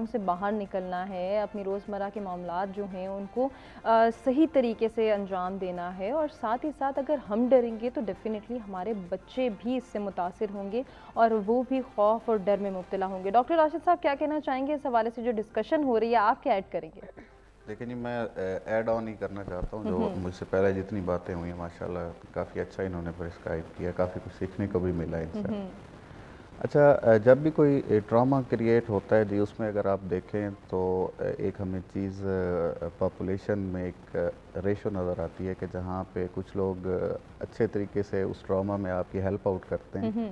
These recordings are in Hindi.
से बाहर निकलना है, अपनी रोज़मर्रा के मामलात जो हैं उनको सही तरीके से अंजाम देना है और साथ ही साथ अगर हम डरेंगे तो डेफ़िनेटली हमारे बच्चे भी इससे मुतासिर होंगे और वो भी खौफ और डर में मुब्तला होंगे। डॉक्टर राशिद साहब क्या कहना चाहेंगे इस हवाले से जो डिस्कशन हो रही है, आप क्या ऐड करेंगे? देखिए जी, मैं ऐड ऑन ही करना चाहता हूँ। जो मुझसे पहले जितनी बातें हुई हैं माशाल्लाह काफ़ी अच्छा इन्होंने प्रिस्क्राइब किया, काफ़ी कुछ सीखने को भी मिला इनसे। अच्छा, जब भी कोई ट्रॉमा क्रिएट होता है जी, उसमें अगर आप देखें तो एक हमें चीज़ पॉपुलेशन में एक रेशो नज़र आती है कि जहाँ पे कुछ लोग अच्छे तरीके से उस ट्रॉमा में आपकी हेल्प आउट करते हैं,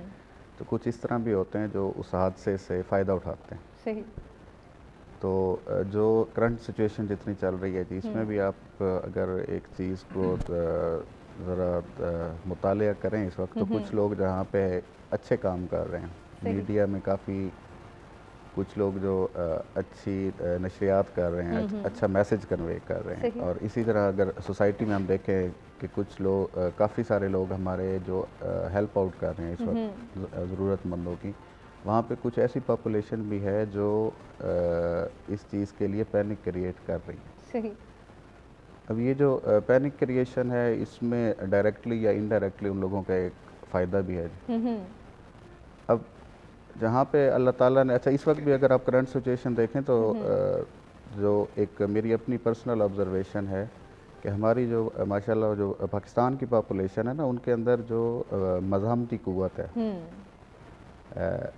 तो कुछ इस तरह भी होते हैं जो उस हादसे से फ़ायदा उठाते हैं। सही। तो जो करंट सिचुएशन जितनी चल रही है जी, इसमें भी आप अगर एक चीज़ को ज़रा मुतालिया करें इस वक्त, तो कुछ लोग जहाँ पे अच्छे काम कर रहे हैं, सही। मीडिया में काफ़ी कुछ लोग जो अच्छी नशरियात कर रहे हैं, अच्छा मैसेज कन्वे कर रहे हैं। सही। और इसी तरह अगर सोसाइटी में हम देखें कि कुछ लोग काफ़ी सारे लोग हमारे जो हेल्प आउट कर रहे हैं इस वक्त ज़रूरतमंदों की, वहाँ पे कुछ ऐसी पॉपुलेशन भी है जो इस चीज़ के लिए पैनिक क्रिएट कर रही है। सही। अब ये जो पैनिक क्रिएशन है, इसमें डायरेक्टली या इनडायरेक्टली उन लोगों का एक फ़ायदा भी है। अब जहाँ पे अल्लाह ताला ने, अच्छा इस वक्त भी अगर आप करंट सिचुएशन देखें तो जो एक मेरी अपनी पर्सनल ऑब्जर्वेशन है कि हमारी जो माशाल्लाह जो पाकिस्तान की पॉपुलेशन है ना, उनके अंदर जो मज़ाहमती क़ुव्वत है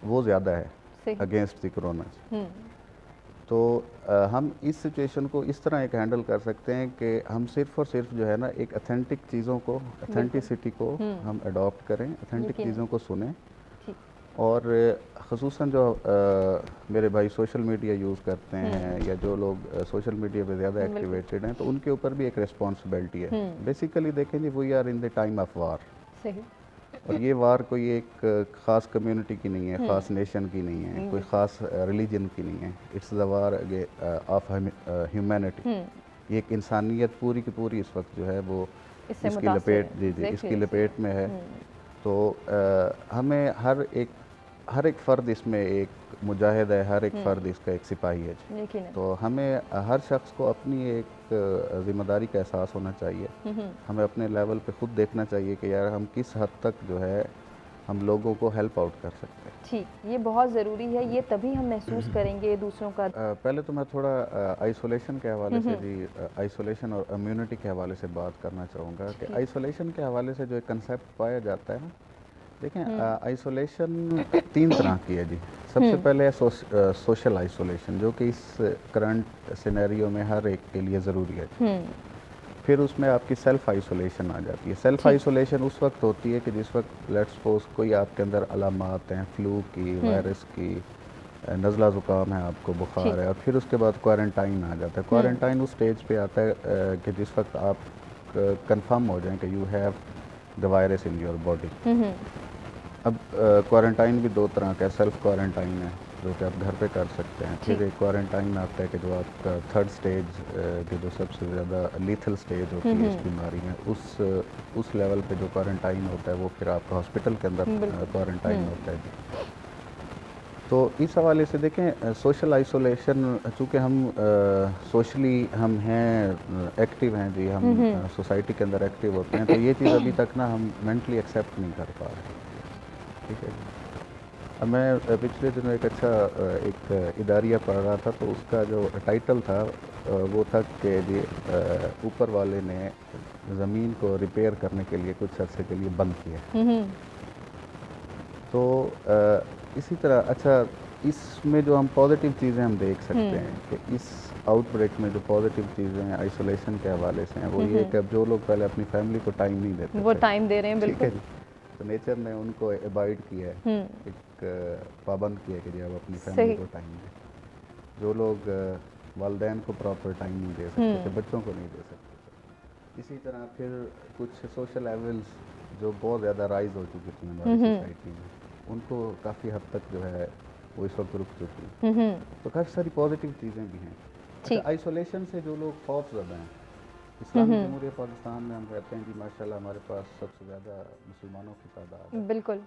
वो ज़्यादा है सही। Against the corona. तो हम इस सिचुएशन को इस तरह एक हैंडल कर सकते हैं कि हम सिर्फ़ और सिर्फ जो है ना, एक अथेंटिक चीज़ों को, बिल्कुल। अथेंटिसिटी को हम अडॉप्ट करें, अथेंटिक यकीनन। चीज़ों को सुनें। जी। और ख़ुसूसन जो मेरे भाई सोशल मीडिया यूज़ करते हैं या जो लोग सोशल मीडिया पे ज़्यादा बिल्कुल। एक्टिवेटेड हैं, तो उनके ऊपर भी एक रिस्पॉन्सिबिलिटी है। बेसिकली देखें जी, we are in the time of war. सही। और ये वार कोई एक ख़ास कम्युनिटी की नहीं है, ख़ास नेशन की नहीं है, कोई बिल्कुल। ख़ास रिलीजन की नहीं है। It's the war of humanity. ये एक इंसानियत पूरी की पूरी इस वक्त जो है वो इससे इसकी मुतासिर लपेट, है। जी जी, इसकी एग्ज़ैक्टली सही। लपेट में है। तो हमें हर एक फ़र्द इसमें एक मुजाहिद है, हर एक फ़र्द इसका एक सिपाही है जी। यकीनन। तो हमें हर शख्स को अपनी एक ज़िम्मेदारी का एहसास होना चाहिए। हमें अपने लेवल पे ख़ुद देखना चाहिए कि यार हम किस हद तक जो है हम लोगों को हेल्प आउट कर सकते हैं। ठीक, ये बहुत ज़रूरी है, ये तभी हम महसूस करेंगे दूसरों का। पहले तो मैं थोड़ा आइसोलेशन के हवाले से जी, आइसोलेशन और इम्यूनिटी के हवाले से बात करना चाहूँगा कि जी। आइसोलेशन के हवाले से जो एक कंसेप्ट पाया जाता है ना, देखें आइसोलेशन तीन तरह की है जी। सबसे पहले है सोशल आइसोलेशन, जो कि इस करंट सिनेरियो में हर एक के लिए ज़रूरी है। फिर उसमें आपकी सेल्फ़ आइसोलेशन आ जाती है। सेल्फ़ ठीक। आइसोलेशन उस वक्त होती है कि जिस वक्त लेट्स सपोज़ कोई आपके अंदर अलामात हैं फ्लू की, वायरस की, नज़ला ज़ुकाम है, आपको बुखार ठीक। है, और फिर उसके बाद क्वारंटाइन आ जाता है। क्वारंटाइन उस स्टेज पे आता है कि जिस वक्त आप कंफर्म हो जाएं कि you have the virus in your body. अब क्वारंटाइन भी दो तरह का है। सेल्फ क्वारंटाइन है जो कि आप घर पे कर सकते हैं। फिर ठीक। एक क्वारंटाइन आता है कि जो आपका थर्ड स्टेज की जो सबसे ज़्यादा लीथल स्टेज होती है इस बीमारी में, उस लेवल पे जो क्वारंटाइन होता है वो फिर आपका हॉस्पिटल के अंदर बिल्कुल। क्वारंटाइन होता है। तो इस हवाले से देखें सोशल आइसोलेशन, चूँकि हम सोशली हम हैं, एक्टिव हैं जी, हम सोसाइटी के अंदर एक्टिव होते हैं, तो ये चीज़ अभी तक ना हम मेंटली एक्सेप्ट नहीं कर पा रहे। ठीक है जी। अब मैं पिछले दिनों एक अच्छा एक इदारिया पढ़ रहा था, तो उसका जो टाइटल था वो था कि जी ऊपर वाले ने ज़मीन को रिपेयर करने के लिए कुछ अरसे के लिए बंद किया। तो इसी तरह अच्छा, इसमें जो हम पॉजिटिव चीज़ें हम देख सकते हैं कि इस आउटब्रेक में जो पॉजिटिव चीज़ें हैं आइसोलेशन के हवाले से हैं, वो ये कि अब जो लोग पहले अपनी फैमिली को टाइम नहीं देते वो थे, टाइम दे रहे हैं, ठीक है बिल्कुल। जी, तो नेचर ने उनको अवॉइड किया है, एक पाबंद किया है कि जब अपनी फैमिली सही। को टाइम दें। जो लोग वालदैन को प्रॉपर टाइम नहीं दे सकते थे, बच्चों को नहीं दे सकते थे। इसी तरह फिर कुछ सोशल लेवल्स जो बहुत ज़्यादा राइज हो चुकी थी हमारी सोसाइटी में, उनको काफ़ी हद तक जो है वो इस वक्त रुक चुकी हैं। तो काफ़ी सारी पॉजिटिव चीज़ें भी हैं। अच्छा, ठीक। आइसोलेशन से जो लोग खौफज़दा हैं, इस्लामी जमहूरिया पाकिस्तान में हम रहते हैं जी, माशाल्लाह हमारे पास सबसे ज़्यादा मुसलमानों की तादाद है। बिल्कुल।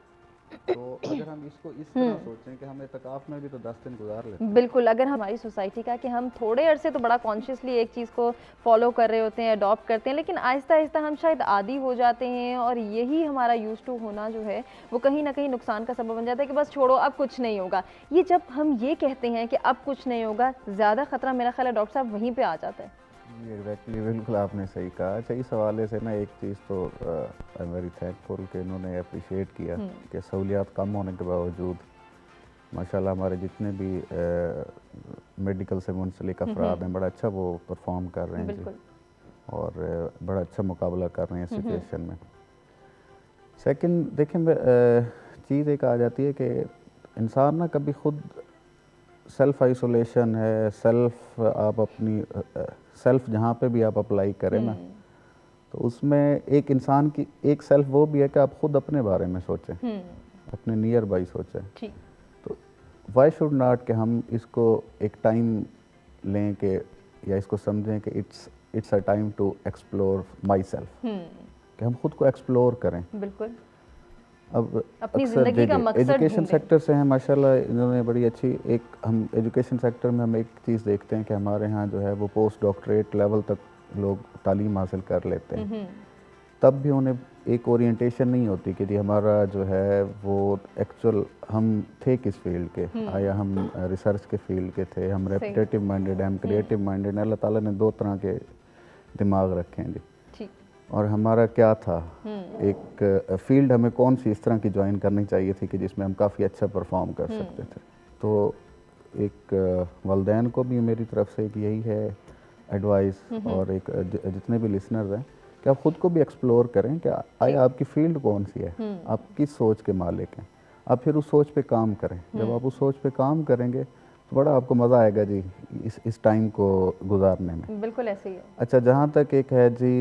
तो अगर हम इसको इस तरह सोचें कि हम एतकाफ़ में भी तो 10 दिन गुजार लेते हैं। बिल्कुल, अगर हमारी सोसाइटी का कि हम थोड़े अरसे तो बड़ा कॉन्शियसली एक चीज़ को फ़ॉलो कर रहे होते हैं, अडॉप्ट करते हैं, लेकिन आहिस्ता-आहिस्ता हम शायद आदी हो जाते हैं और यही हमारा यूज़्ड टू होना जो है, वो कहीं न कहीं नुकसान का सबब बन जाता है कि बस छोड़ो अब कुछ नहीं होगा। ये जब हम ये कहते हैं कि अब कुछ नहीं होगा, ज़्यादा ख़तरा मेरा ख़्याल है डॉक्टर साहब वहीं पे आ जाता है। जी एग्जैक्टली, बिल्कुल आपने सही कहा। अच्छा, इस हवाले से ना एक चीज़ तो आई एम वेरी थैंकफुल कि इन्होंने अप्रिशिएट किया कि सहूलियात कम होने के बावजूद माशाल्लाह हमारे जितने भी मेडिकल से मुंसलिक अफराद हैं, बड़ा अच्छा वो परफॉर्म कर रहे हैं जी, बिल्कुल। और बड़ा अच्छा मुकाबला कर रहे हैं इस सिचुएशन में। सेकंड देखें, चीज़ एक आ जाती है कि इंसान ना कभी खुद सेल्फ आइसोलेशन है, सेल्फ आप अपनी सेल्फ जहाँ पे भी आप अप्लाई करें ना, तो उसमें एक इंसान की एक सेल्फ वो भी है कि आप खुद अपने बारे में सोचें, अपने नियर बाई सोचें। ठीक। तो वाई शुड नॉट कि हम इसको एक टाइम लें कि या इसको समझें कि it's a time to explore myself, कि हम खुद को एक्सप्लोर करें। बिल्कुल। अब अपनी अक्सर ज़िंदगी का मकसद एजुकेशन ढूँढें। सेक्टर से हैं माशाल्लाह, इन्होंने बड़ी अच्छी एक, हम एजुकेशन सेक्टर में हम एक चीज़ देखते हैं कि हमारे यहाँ जो है वो पोस्ट डॉक्टरेट लेवल तक लोग तालीम हासिल कर लेते हैं, तब भी उन्हें एक ओरिएंटेशन नहीं होती कि जी हमारा जो है वो एक्चुअल हम थे किस फील्ड के, आया हम रिसर्च के फील्ड के थे, हम रेपिटेटिव माइंडेड हैं, हम क्रिएटिव माइंडेड हैं। अल्लाह ताला ने दो तरह के दिमाग रखे हैं जी, और हमारा क्या था, एक फील्ड हमें कौन सी इस तरह की ज्वाइन करनी चाहिए थी कि जिसमें हम काफ़ी अच्छा परफॉर्म कर सकते थे। तो एक वालिदैन को भी मेरी तरफ से एक यही है एडवाइस, और एक जितने भी लिसनर्स हैं कि आप ख़ुद को भी एक्सप्लोर करें कि आया आपकी फ़ील्ड कौन सी है, आप किस सोच के मालिक हैं, आप फिर उस सोच पे काम करें। जब आप उस सोच पे काम करेंगे तो बड़ा आपको मज़ा आएगा जी इस टाइम को गुजारने में। बिल्कुल ऐसे ही है। अच्छा, जहाँ तक एक है जी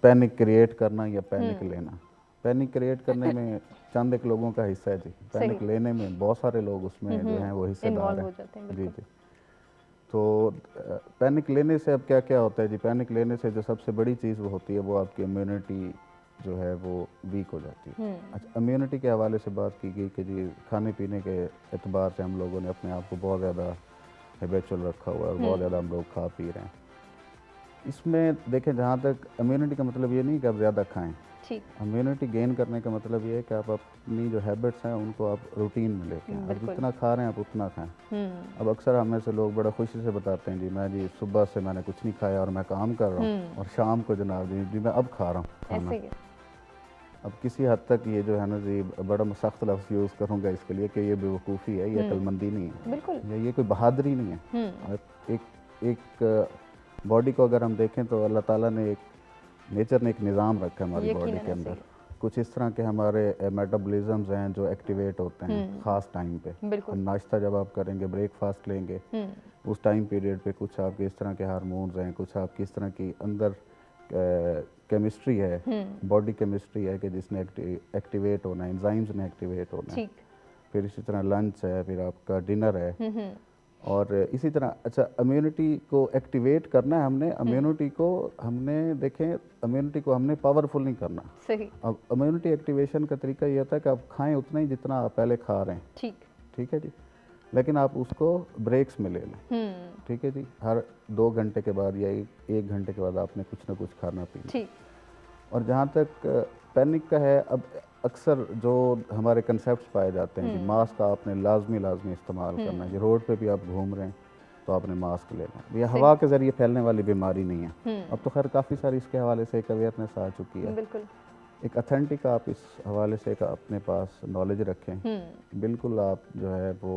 पैनिक क्रिएट करना या पैनिक लेना, पैनिक क्रिएट करने में चंद एक लोगों का हिस्सा है जी, पैनिक लेने में बहुत सारे लोग उसमें जो हैं वो हिस्सेदार हैं। जी जी। तो पैनिक लेने से अब क्या क्या होता है जी, पैनिक लेने से जो सबसे बड़ी चीज़ वो होती है वो आपकी इम्यूनिटी जो है वो वीक हो जाती है। अच्छा, इम्यूनिटी के हवाले से बात की गई कि जी खाने पीने के एतबार से हम लोगों ने अपने आप को बहुत ज़्यादा हैबिचुअल रखा हुआ है और बहुत ज़्यादा हम लोग खा पी रहे हैं। इसमें देखें, जहाँ तक इम्यूनिटी का मतलब ये नहीं कि आप ज़्यादा खाएं, इम्यूनिटी गेन करने का मतलब ये है कि आप अपनी जो हैबिट्स हैं उनको आप रूटीन में लेके आएं। आप जितना खा रहे हैं आप उतना खाएं। अब अक्सर हमें से लोग बड़ा खुशी से बताते हैं जी मैं जी सुबह से मैंने कुछ नहीं खाया और मैं काम कर रहा हूँ, और शाम को जनाब जी मैं अब खा रहा हूँ खाना। अब किसी हद तक ये जो है ना जी, बड़ा सख्त लफ्ज़ यूज़ करूँगा इसके लिए कि ये बेवकूफ़ी है, ये अक्लमंदी नहीं है, ये कोई बहादुरी नहीं है। एक बॉडी को अगर हम देखें तो अल्लाह ताला ने नेचर ने एक निज़ाम रखा है हमारी बॉडी के अंदर, कुछ इस तरह के हमारे मेटाबॉलिज्म्स हैं जो एक्टिवेट होते हैं ख़ास टाइम पे। हम नाश्ता जब आप करेंगे, ब्रेकफास्ट लेंगे, उस टाइम पीरियड पे कुछ आपके इस तरह के हार्मोन्स हैं, कुछ आपकी इस तरह की अंदर केमिस्ट्री है, बॉडी केमिस्ट्री है कि जिसने एक्टिवेट होना है, एंजाइम्स ने एक्टिवेट होना है। फिर इसी तरह लंच है, फिर आपका डिनर है, और इसी तरह अच्छा इम्यूनिटी को एक्टिवेट करना है हमने। इम्यूनिटी को हमने देखें, इम्यूनिटी को हमने पावरफुल नहीं करना। सही। अब इम्यूनिटी एक्टिवेशन का तरीका ये होता है कि आप खाएं उतना ही जितना आप पहले खा रहे हैं। ठीक है जी, लेकिन आप उसको ब्रेक्स में ले लें। ठीक है जी, हर 2 घंटे के बाद या 1 घंटे के बाद आपने कुछ ना कुछ खाना पीना। और जहाँ तक पैनिक का है, अब अक्सर जो हमारे कंसेप्ट पाए जाते हैं कि मास्क का आपने लाजमी इस्तेमाल करना है। रोड पे भी आप घूम रहे हैं तो आपने मास्क लेना है। ये हवा के ज़रिए फैलने वाली बीमारी नहीं है। अब तो खैर काफ़ी सारी इसके हवाले से एक अवेयरनेस आ चुकी है। एक अथेंटिक आप इस हवाले से अपने पास नॉलेज रखें। बिल्कुल आप जो है वो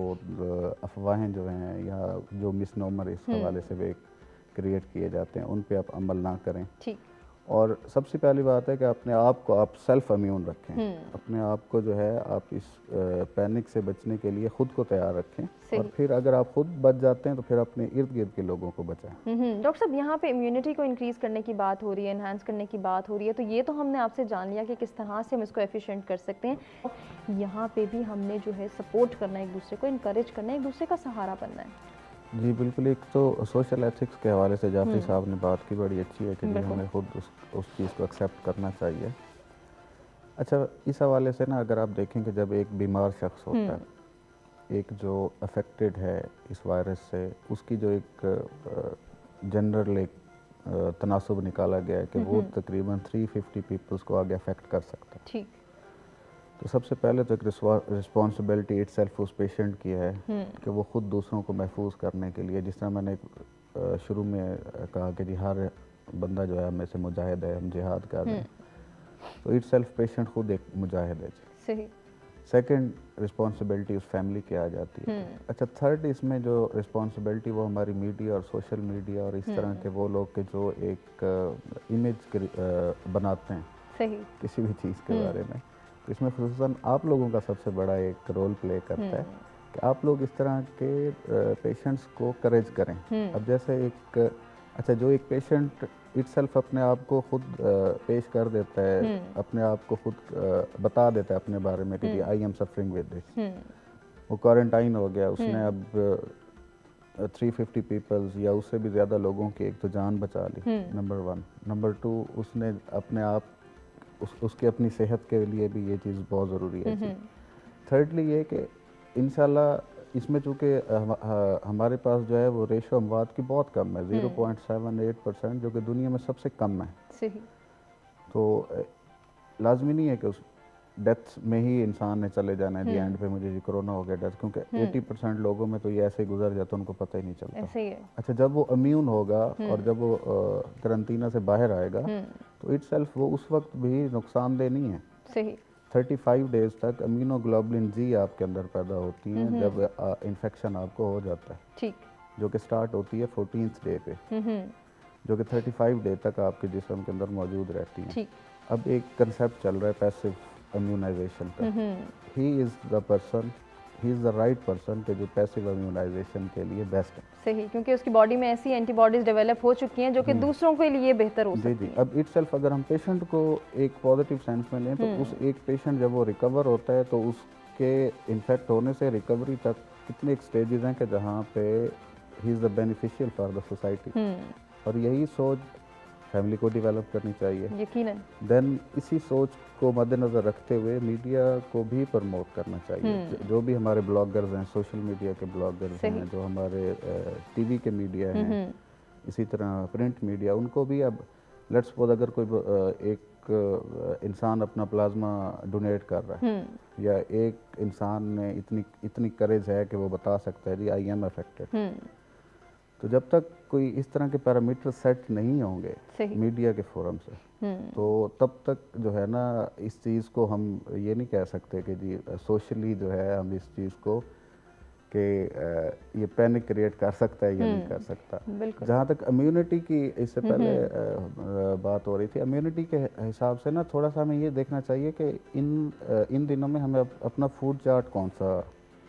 अफवाहें जो हैं या जो मिसनोमर इस हवाले से वे क्रिएट किए जाते हैं उन पे आप अमल ना करें। और सबसे पहली बात है कि अपने आप को आप सेल्फ इम्यून रखें। अपने आप को जो है आप इस पैनिक से बचने के लिए ख़ुद को तैयार रखें, और फिर अगर आप खुद बच जाते हैं तो फिर अपने इर्द गिर्द के लोगों को बचाएं। डॉक्टर साहब, यहाँ पे इम्यूनिटी को इंक्रीज़ करने की बात हो रही है, इन्हांस करने की बात हो रही है, तो ये तो हमने आपसे जान लिया कि किस तरह से हम इसको एफिशिएंट कर सकते हैं। यहाँ पे भी हमने जो है सपोर्ट करना है, एक दूसरे को इनकरेज करना है, एक दूसरे का सहारा बनना है। जी बिल्कुल। एक तो सोशल एथिक्स के हवाले से जाफरी साहब ने बात की, बड़ी अच्छी है कि जी हमें खुद उस चीज़ को एक्सेप्ट करना चाहिए। अच्छा, इस हवाले से ना अगर आप देखें कि जब एक बीमार शख्स होता है, एक जो अफेक्टेड है इस वायरस से, उसकी जो एक जनरल एक तनासुब निकाला गया है कि वो तकरीबन 350 पीपल्स को आगे अफेक्ट कर सकता है। ठीक। तो सबसे पहले तो एक रिस्पॉन्सिबिलिटी इट सेल्फ उस पेशेंट की है कि वो ख़ुद दूसरों को महफूज करने के लिए, जिस तरह मैंने शुरू में कहा कि जी हर बंदा जो है हमें से मुजाहिद है, हम जिहाद कर रहे हैं, तो इट सेल्फ पेशेंट खुद एक मुजाहिद है जी। सही। सेकंड रिस्पॉन्सिबिलिटी उस फैमिली की आ जाती है। अच्छा, थर्ड इसमें जो रिस्पॉन्सिबिलिटी वो हमारी मीडिया और सोशल मीडिया और इस तरह के वो लोग के जो एक इमेज बनाते हैं सही किसी भी चीज़ के बारे में, तो इसमें खुसूसन आप लोगों का सबसे बड़ा एक रोल प्ले करता है कि आप लोग इस तरह के पेशेंट्स को करेज करें। अब जैसे एक अच्छा, जो एक पेशेंट इटसेल्फ अपने आप को खुद पेश कर देता है, अपने आप को खुद बता देता है अपने बारे में कि I am suffering with this, वो क्वारंटाइन हो गया, उसने अब 350 पीपल्स या उससे भी ज़्यादा लोगों की एक तो जान बचा ली, नंबर 1। नंबर 2, उसने अपने आप उसकी अपनी सेहत के लिए भी ये चीज़ बहुत ज़रूरी है। थर्डली ये कि इंशाल्लाह इसमें चूँकि हमारे पास जो है वो रेशो अमवात की बहुत कम है, 0.78%, जो कि दुनिया में सबसे कम है। सही। तो लाजमी नहीं है कि उस डेथ में ही इंसान ने चले जाना है, दी एंड पे मुझे जी कोरोना हो गया डेथ, क्योंकि 80% लोगों में तो ये ऐसे ही गुजर जाता है, उनको पता ही नहीं चलता। ऐसे ही है। अच्छा, जब वो इम्यून होगा और जब वो करंटीना से बाहर आएगा तो इट सेल्फ वो उस वक्त भी नुकसानदेह नहीं है। सही। 35 डेज तक इम्यूनोग्लोबुलिन जी आपके अंदर पैदा होती हैं जब इन्फेक्शन आपको हो जाता है। ठीक। जो कि स्टार्ट होती है 14th डे पे, जो कि 35 डे तक आपके जिस्म के अंदर मौजूद रहती हैं। ठीक। अब एक कंसेप्ट चल रहा है पैसिव इम्यूनाइजेशन का। He is the right person के जो पैसिव इम्यूनाइजेशन के लिए बेस्ट है। सही, क्योंकि उसकी बॉडी में ऐसी एंटीबॉडीज डेवलप हो चुकी हैं जो कि दूसरों के लिए बेहतर हो सकती हैं। अब इटसेल्फ अगर हम पेशेंट को एक पॉजिटिव सेंस में लें तो उस एक पेशेंट जब वो रिकवर होता है तो उसके इन्फेक्ट होने से रिकवरी तक कितने स्टेजेस हैं कि जहाँ पे he is the beneficial for the society, और यही सोच फैमिली को डेवलप करनी चाहिए यकीनन। देन इसी सोच को मद्देनज़र रखते हुए मीडिया को भी प्रमोट करना चाहिए। जो भी हमारे ब्लॉगर्स हैं, सोशल मीडिया के ब्लॉगर्स हैं, जो हमारे टीवी के मीडिया हैं, इसी तरह प्रिंट मीडिया, उनको भी अब लेट्स सपोज अगर कोई एक इंसान अपना प्लाज्मा डोनेट कर रहा है या एक इंसान ने इतनी करेज है कि वो बता सकता है जी आई एम अफेक्टेड, तो जब तक कोई इस तरह के पैरामीटर सेट नहीं होंगे मीडिया के फोरम से, तो तब तक जो है ना इस चीज़ को हम ये नहीं कह सकते कि जी सोशली जो है हम इस चीज़ को कि ये पैनिक क्रिएट कर सकता है या नहीं कर सकता। जहाँ तक इम्यूनिटी की इससे पहले बात हो रही थी, इम्यूनिटी के हिसाब से ना थोड़ा सा हमें ये देखना चाहिए कि इन दिनों में हमें अपना फूड चार्ट कौन सा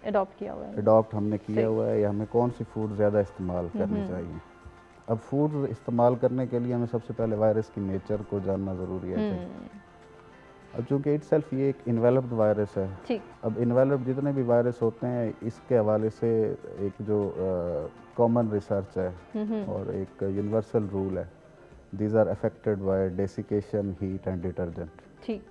अडॉप्ट हमने किया हुआ है, या हमें कौन सी फूड ज़्यादा इस्तेमाल करनी चाहिए। अब फूड इस्तेमाल करने के लिए हमें सबसे पहले वायरस की नेचर को जानना ज़रूरी है। अब चूँकि इट सेल्फ ये एक इन्वेलप्ड वायरस है, अब इन्वेलप्ड जितने भी वायरस होते हैं इसके हवाले से एक जो कॉमन रिसर्च है और एक यूनिवर्सल रूल है, these are affected by desiccation, heat and detergent. ठीक।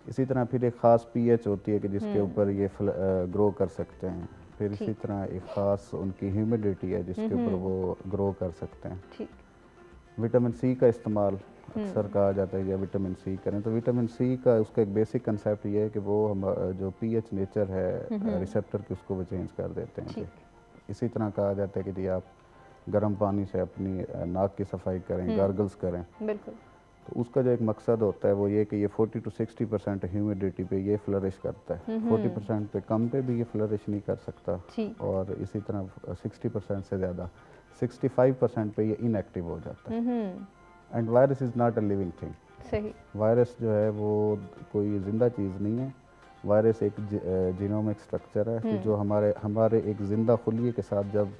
इसी तरह फिर एक ख़ास पीएच होती है कि जिसके ऊपर ये ग्रो कर सकते हैं। फिर इसी तरह एक ख़ास उनकी ह्यूमिडिटी है जिसके ऊपर वो ग्रो कर सकते हैं। ठीक। विटामिन सी का इस्तेमाल अक्सर कहा जाता है या विटामिन सी करें, तो विटामिन सी का उसका एक बेसिक कंसेप्ट ये है कि वो हम जो पीएच नेचर है रिसेप्टर की उसको वो चेंज कर देते हैं। इसी तरह कहा जाता है कि जी आप गर्म पानी से अपनी नाक की सफाई करें, गार्गल्स करें। बिल्कुल। तो उसका जो एक मकसद होता है वो ये कि ये 40 to 60% ह्यूमिडिटी पे ये फ्लरिश करता है, 40% पे कम पे भी ये फ्लरिश नहीं कर सकता, और इसी तरह 60% से ज़्यादा 65% पे ये इनएक्टिव हो जाता है। And virus is not a living thing. सही। वायरस जो है वो कोई ज़िंदा चीज़ नहीं है। वायरस एक जीनोमिक स्ट्रक्चर है कि जो हमारे एक ज़िंदा खुलिये के साथ जब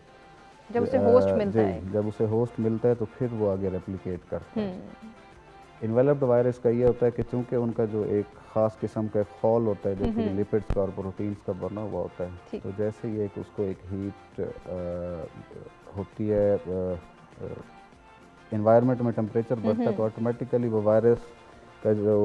उसे होस्ट मिलता है, जब उसे होस्ट मिलता है तो फिर वो आगे रेप्लिकेट करता है। इन्वेलप्ड वायरस का ये होता है कि चूँकि उनका जो एक ख़ास किस्म का खौल होता है जो कि लिपिड्स का और प्रोटीन्स का बना हुआ होता है, तो जैसे ही एक उसको एक हीट होती है, एनवायरनमेंट में टेम्परेचर बढ़ता है, तो ऑटोमेटिकली वो वायरस का जो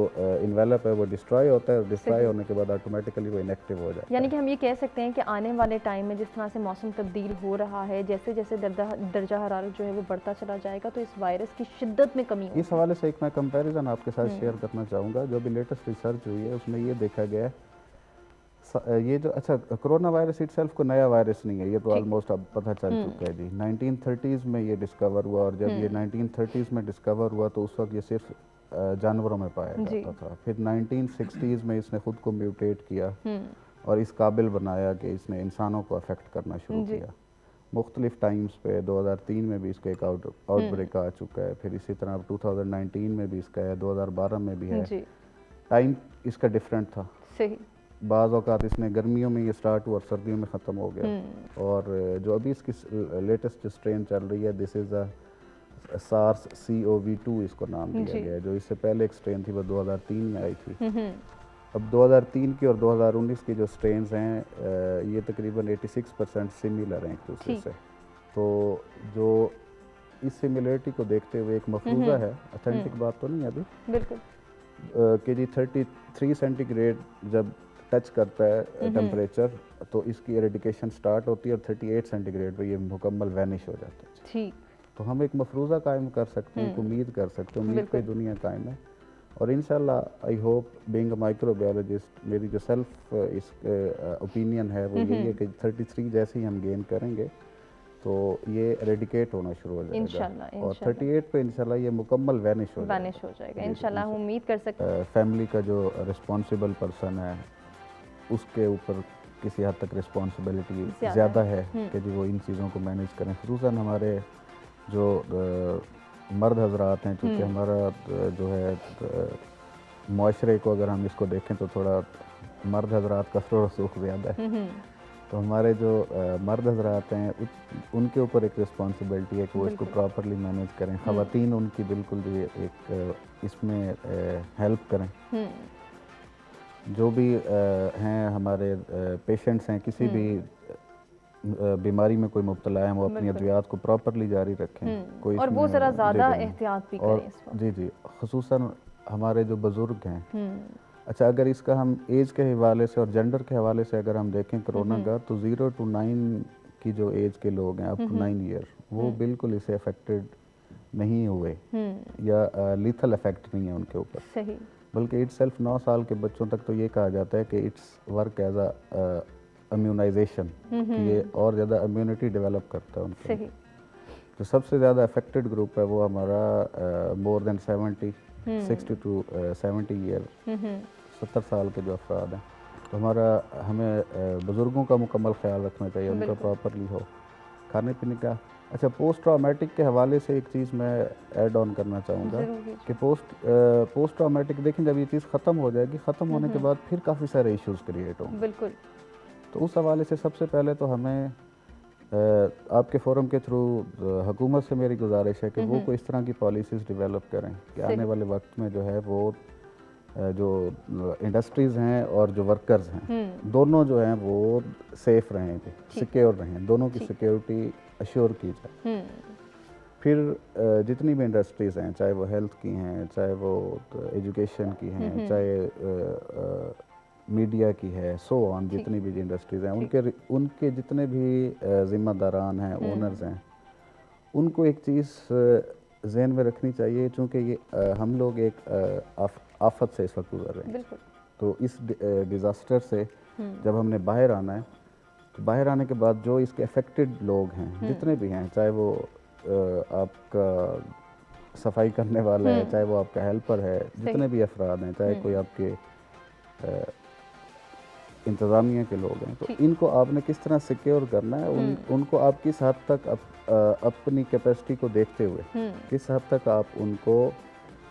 इन्वेलप है वो डिस्ट्रॉय होता है, और डिस्ट्रॉय सही। होने के बाद ऑटोमेटिकली वो इनएक्टिव हो जाता यानी है। कि हम ये कह सकते हैं कि आने वाले टाइम में जिस तरह से मौसम तब्दील हो रहा है, जैसे जैसे दर्जा हरारत जो है वो बढ़ता चला जाएगा, तो इस वायरस की शिद्दत में कमी इस होगी। हवाले से एक मैं कंपैरिजन आपके साथ शेयर करना चाहूँगा। जो भी लेटेस्ट रिसर्च हुई है उसमें ये देखा गया है, ये जो अच्छा कोरोना वायरस इटसेल्फ को नया वायरस नहीं है, ये तो ठीक। ऑलमोस्ट अब पता चल चुका है जी। 1930s में ये डिस्कवर हुआ, और जब ये 1930s में डिस्कवर हुआ तो उस वक्त ये सिर्फ जानवरों में पाया जी। जाता था। फिर 1960s में इसने खुद को म्यूटेट किया और इस काबिल बनाया कि इसने इंसानों को अफेक्ट करना शुरू किया। मुख्तलिफ टाइम्स पे 2003 में भी इसका एक आउटब्रेक आ चुका है, फिर इसी तरह अब 2019 में भी इसका है, 2012 में भी है। जी। टाइम इसका डिफरेंट था। सही। बाज़ औक़ात इसने गर्मियों में ये स्टार्ट हुआ और सर्दियों में ख़त्म हो गया। और जो अभी इसकी लेटेस्ट जो स्ट्रेन चल रही है, दिस इज़ अ SARS-CoV-2 इसको नाम दिया गया है। जो इससे पहले एक स्ट्रेन थी वो 2003 में आई थी। अब 2003 की और 2019 की जो स्ट्रेन्स हैं ये तकरीबन 86% सिमिलर हैं एक दूसरे से। तो जो इस सिमिलरिटी को देखते हुए एक मफरूज़ा है, ऑथेंटिक बात तो नहीं है अभी, बिल्कुल, कि जी 33 सेंटीग्रेड जब टच करता है टेम्परेचर तो इसकी एरेडिकेशन स्टार्ट होती है, और 38 सेंटीग्रेड पे ये मुकम्मल वैनिश हो जाता है। ठीक। तो हम एक मफरूज़ा कायम कर सकते हैं, एक उम्मीद कर सकते हैं, उम्मीद पे दुनिया कायम है। और इंशाल्लाह I hope being a microbiologist, मेरी जो सेल्फ इस ओपिनियन है वो यही है कि 33 जैसे ही हम गेन करेंगे तो ये एरेडिकेट होना शुरू हो जाएगा इंशाल्लाह, और 38 पे इंशाल्लाह ये मुकम्मल वैनिश हो जाएगा। इंशाल्लाह हम उम्मीद कर सकते हैं। फैमिली का जो रिस्पॉन्सिबल पर्सन है उसके ऊपर किसी हद तक रिस्पॉन्सिबिलिटी ज़्यादा है कि जी वो इन चीज़ों को मैनेज करें। ख़ुसूसन हमारे जो मर्द हजरात हैं, चूँकि हमारा जो है माशरे को अगर हम इसको देखें तो थोड़ा मर्द हजरात का थोड़ा सुख ज़्यादा है। तो हमारे जो मर्द हजरात हैं उनके ऊपर एक रिस्पॉन्सिबिलिटी है कि वो इसको प्रॉपरली मैनेज करें। ख़वातीन उनकी बिल्कुल भी एक इसमें हेल्प करें। जो भी हैं हमारे पेशेंट्स हैं, किसी भी बीमारी में कोई मुब्तला है, वो अपनी अद्वियात को प्रॉपरली जारी रखें। कोई और वो ज़रा ज़्यादा एहतियात भी करें इस वक्त। जी जी, ख़ुसूसन हमारे जो बुज़ुर्ग हैं। अच्छा, अगर इसका हम एज के हवाले से और जेंडर के हवाले से अगर हम देखें कोरोना का, तो 0 to 9 की जो एज के लोग हैं, अप टू 9 ईयर, वो बिल्कुल इसे अफेक्टेड नहीं हुए या लीथल इफेक्ट नहीं है उनके ऊपर। सही। बल्कि इटसेल्फ 9 साल के बच्चों तक तो ये कहा जाता है कि it's work as a immunization, कि ये और ज़्यादा इम्यूनिटी डेवलप करता है उनके। सही। जो सबसे ज़्यादा अफेक्टेड ग्रुप है वो हमारा मोर देन 60 to 70 ईयर, 70 साल के जो अफराद हैं। तो हमें बुज़ुर्गों का मुकम्मल ख्याल रखना चाहिए, उनका प्रॉपरली हो खाने पीने का। अच्छा, पोस्ट ट्रॉमेटिक के हवाले से एक चीज़ मैं ऐड ऑन करना चाहूँगा कि पोस्ट ट्रॉमेटिक देखें, जब ये चीज़ ख़त्म हो जाएगी, ख़त्म होने के बाद फिर काफ़ी सारे इश्यूज़ क्रिएट होंगे। बिल्कुल। तो उस हवाले से सबसे पहले तो हमें आपके फोरम के थ्रू हुकूमत से मेरी गुजारिश है कि वो कोई इस तरह की पॉलिसीज़ डेवलप करें कि आने वाले वक्त में जो है वो जो इंडस्ट्रीज़ हैं और जो वर्कर्स हैं, दोनों जो हैं वो सेफ़ रहें, सिक्योर रहें, दोनों की सिक्योरिटी अश्योर की जाए। फिर जितनी भी इंडस्ट्रीज़ हैं, चाहे वो हेल्थ की हैं, चाहे वो एजुकेशन की हैं, चाहे मीडिया की है, सो ऑन, जितनी भी इंडस्ट्रीज़ हैं, उनके जितने भी ज़िम्मेदारान हैं, ओनर्स हैं, उनको एक चीज़ जहन में रखनी चाहिए, चूँकि ये हम लोग एक आफत से इस वक्त गुजर रहे हैं। तो इस डिज़ास्टर से जब हमने बाहर आना है, तो बाहर आने के बाद जो इसके अफेक्टेड लोग हैं, जितने भी हैं, चाहे वो आपका सफाई करने वाला है, चाहे वो आपका हेल्पर है, जितने भी अफराद हैं, चाहे कोई आपके इंतज़ामिया के लोग हैं, तो इनको आपने किस तरह सिक्योर करना है, उनको आप किस हद तक अपनी कैपेसिटी को देखते हुए किस हद तक आप उनको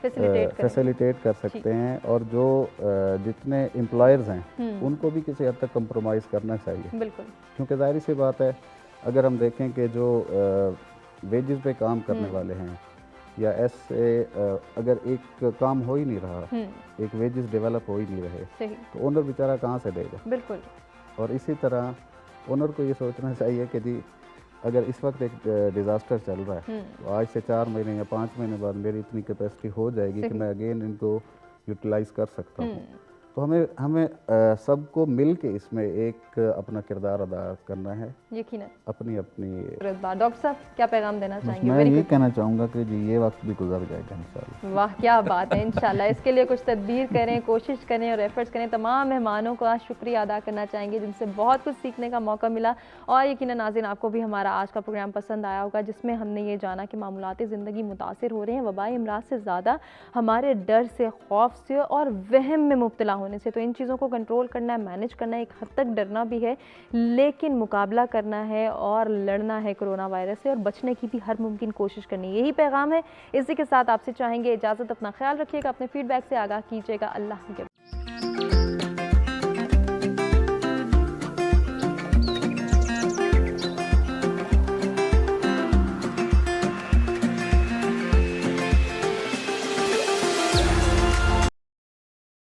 फैसिलिटेट कर सकते हैं, और जो जितने एम्प्लॉयर्स हैं उनको भी किसी हद तक कंप्रोमाइज़ करना चाहिए। बिल्कुल। क्योंकि जाहिर सी बात है, अगर हम देखें कि जो वेजेस पे काम करने वाले हैं, या ऐसे अगर एक काम हो ही नहीं रहा, एक वेजेस डेवलप हो ही नहीं रहे, तो ओनर बेचारा कहाँ से देगा। बिल्कुल। और इसी तरह ओनर को ये सोचना चाहिए कि जी अगर इस वक्त एक डिज़ास्टर चल रहा है, तो आज से 4 महीने या 5 महीने बाद मेरी इतनी कैपेसिटी हो जाएगी कि मैं अगेन इनको यूटिलाइज कर सकता हूँ। तो हमें हमें सबको मिल के इसमें एक अपना किरदार अदा करना है, यकीनन। अपनी अपनी। डॉक्टर साहब क्या पैगाम देना चाहेंगे? मैं ये कहना चाहूँगा कि जी ये वक्त भी गुजर जाएगा इंशाल्लाह। वाह क्या बात है, इंशाल्लाह इसके लिए कुछ तदबीर करें, कोशिश करें और एफर्ट्स करें। तमाम मेहमानों का शुक्रिया अदा करना चाहेंगे जिनसे बहुत कुछ सीखने का मौका मिला। और यकीनन नाज़रीन आपको भी हमारा आज का प्रोग्राम पसंद आया होगा, जिसमें हमने ये जाना कि मामूलाती ज़िंदगी मुतासिर हो रहे हैं वबाई अमराज से ज़्यादा हमारे डर से, खौफ से और वहम में मुब्तला होने से। तो इन चीज़ों को कंट्रोल करना है, मैनेज करना है, एक हद तक डरना भी है, लेकिन मुकाबला करना है और लड़ना है कोरोना वायरस से, और बचने की भी हर मुमकिन कोशिश करनी है। यही पैगाम है। इसी के साथ आपसे चाहेंगे इजाज़त, अपना ख्याल रखिएगा, अपने फीडबैक से आगाह कीजिएगा। अल्लाह के